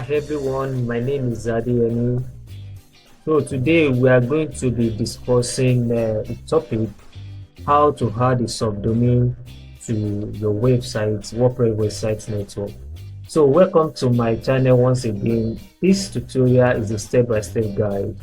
Hi everyone, my name is Eni. So today we are going to be discussing the topic how to add a subdomain to your website, WordPress website network. So welcome to my channel once again. This tutorial is a step-by-step guide,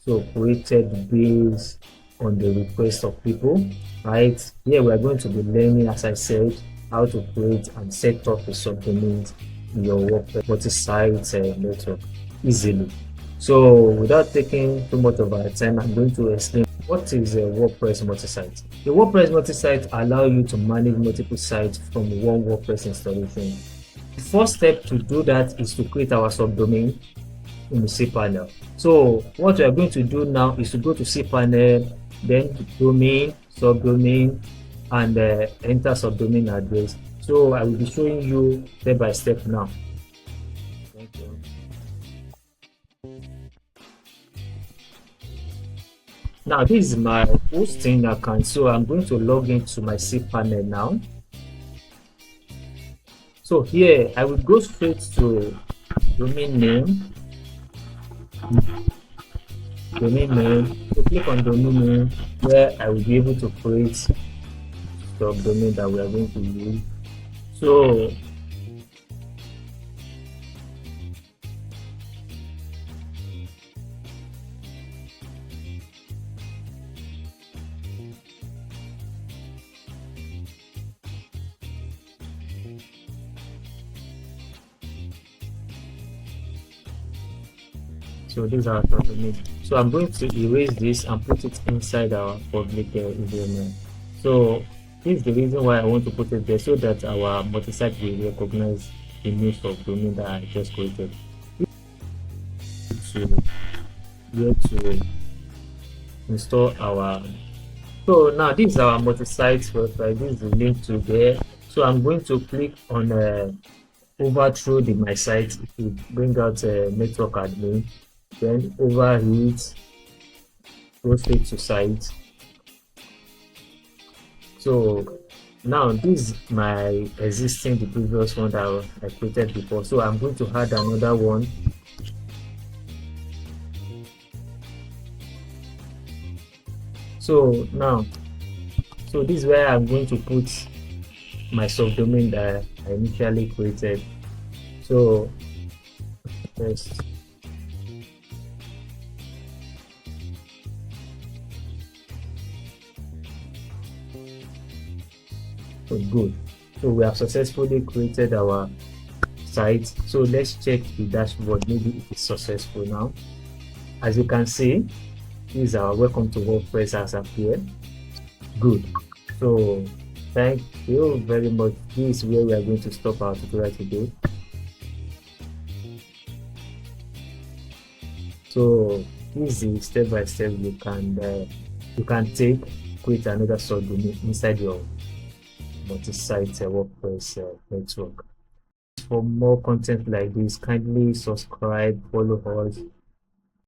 so created based on the request of people, right? Here we are going to be learning, as I said, how to create and set up a subdomain in your WordPress multi-site network easily. So without taking too much of our time, I'm going to explain what is a WordPress multi-site. The WordPress multi-site allows you to manage multiple sites from one WordPress installation. The first step to do that is to create our subdomain in the cPanel. So what we are going to do now is to go to cPanel, then domain, subdomain, and enter subdomain address. So I will be showing you step by step now. Thank you. Now this is my hosting account, so I'm going to log into my cPanel now. So here I will go straight to domain name. So click on domain name, where I will be able to create subdomain that we are going to use. So these are subdomain. So I'm going to erase this and put it inside our public environment. So this is the reason why I want to put it there, so that our multi-site will recognize the new subdomain that I just created. To install our, so now this is our multi-site website. This is the link to there. So I'm going to click on overthrow my site to bring out network admin, then overheat, go straight to site. So now this is my existing, the previous one that I created before. So I'm going to add another one. So now, so this is where I'm going to put my subdomain that I initially created. So first, so good. So we have successfully created our site. So let's check the dashboard. Maybe it is successful now. As you can see, this is our welcome to WordPress has appeared. Good. So thank you very much. This is where we are going to stop our tutorial today. So this is step by step you can take, create another subdomain inside your multi-site WordPress network. For more content like this, kindly subscribe, follow us,